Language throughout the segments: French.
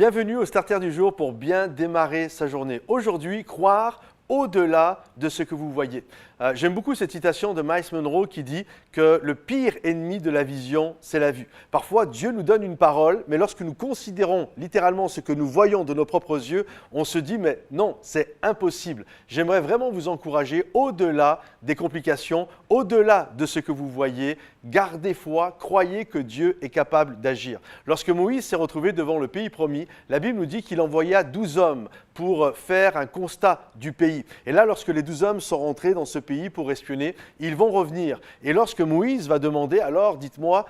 bienvenue au Starter du jour pour bien démarrer sa journée. Aujourd'hui, croire au-delà de ce que vous voyez. J'aime beaucoup cette citation de Miles Monroe qui dit que le pire ennemi de la vision, c'est la vue. Parfois, Dieu nous donne une parole, mais lorsque nous considérons littéralement ce que nous voyons de nos propres yeux, on se dit, mais non, c'est impossible. J'aimerais vraiment vous encourager au-delà des complications, au-delà de ce que vous voyez, gardez foi, croyez que Dieu est capable d'agir. Lorsque Moïse s'est retrouvé devant le pays promis, la Bible nous dit qu'il envoya 12 hommes pour faire un constat du pays. Et là, lorsque les 12 hommes sont rentrés dans ce pays pour espionner, ils vont revenir. Et lorsque Moïse va demander, alors dites-moi,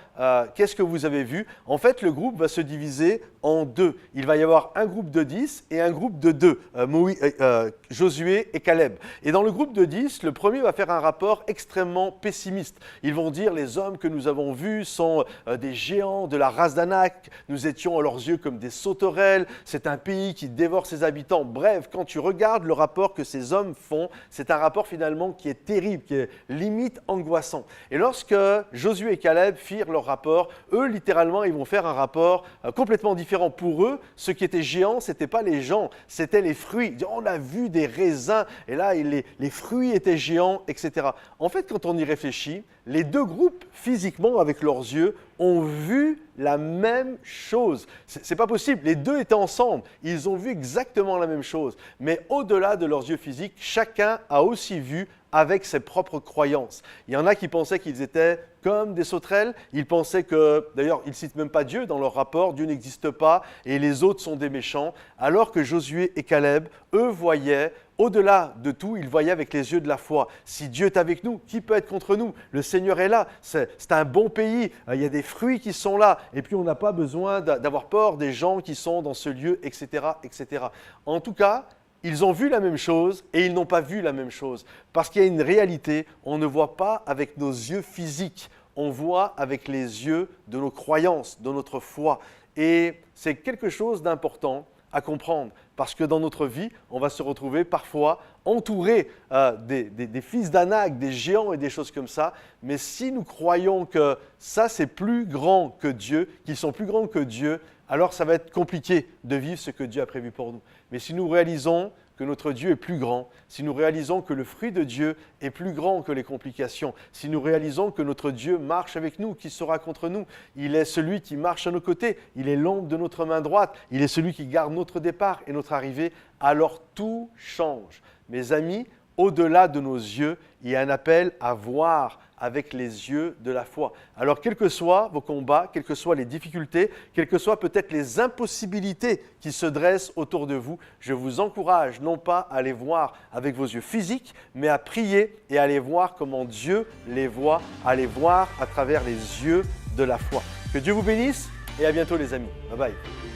qu'est-ce que vous avez vu? En fait, le groupe va se diviser en deux. Il va y avoir un groupe de 10 et un groupe de 2, Josué et Caleb. Et dans le groupe de 10, le premier va faire un rapport extrêmement pessimiste. Ils vont dire, les hommes que nous avons vus sont des géants de la race d'Anak, nous étions à leurs yeux comme des sauterelles, c'est un pays qui dévore ses habitants. Bref, quand tu regardes le rapport que ces hommes font, c'est un rapport finalement qui est terrible, qui est limite angoissant. Et lorsque Josué et Caleb firent leur rapport, eux, littéralement, ils vont faire un rapport complètement différent. Pour eux, ce qui était géant, ce n'était pas les gens, c'était les fruits. Ils disent, on a vu des raisins, et là, les fruits étaient géants, etc. En fait, quand on y réfléchit, les deux groupes, physiquement, avec leurs yeux, ont vu la même chose. C'est pas possible, les deux étaient ensemble, ils ont vu exactement la même chose. Mais au-delà de leurs yeux physiques, chacun a aussi vu avec ses propres croyances. Il y en a qui pensaient qu'ils étaient comme des sauterelles, ils pensaient que, d'ailleurs, ils ne citent même pas Dieu dans leur rapport, Dieu n'existe pas et les autres sont des méchants, alors que Josué et Caleb, eux, voyaient, au-delà de tout, ils voyaient avec les yeux de la foi. Si Dieu est avec nous, qui peut être contre nous? Le Seigneur est là, c'est un bon pays, il y a des fruits qui sont là, et puis on n'a pas besoin d'avoir peur des gens qui sont dans ce lieu, etc., etc. En tout cas, ils ont vu la même chose et ils n'ont pas vu la même chose. Parce qu'il y a une réalité, on ne voit pas avec nos yeux physiques, on voit avec les yeux de nos croyances, de notre foi. Et c'est quelque chose d'important à comprendre. Parce que dans notre vie, on va se retrouver parfois entouré des fils d'Anak, des géants et des choses comme ça. Mais si nous croyons que ça, c'est plus grand que Dieu, qu'ils sont plus grands que Dieu, alors ça va être compliqué de vivre ce que Dieu a prévu pour nous. Mais si nous réalisons que notre Dieu est plus grand, si nous réalisons que le fruit de Dieu est plus grand que les complications, si nous réalisons que notre Dieu marche avec nous, qui sera contre nous, il est celui qui marche à nos côtés, il est l'ombre de notre main droite, il est celui qui garde notre départ et notre arrivée, alors tout change. Mes amis, au-delà de nos yeux, il y a un appel à voir avec les yeux de la foi. Alors, quels que soient vos combats, quelles que soient les difficultés, quelles que soient peut-être les impossibilités qui se dressent autour de vous, je vous encourage non pas à les voir avec vos yeux physiques, mais à prier et à les voir comment Dieu les voit, à les voir à travers les yeux de la foi. Que Dieu vous bénisse et à bientôt les amis. Bye bye.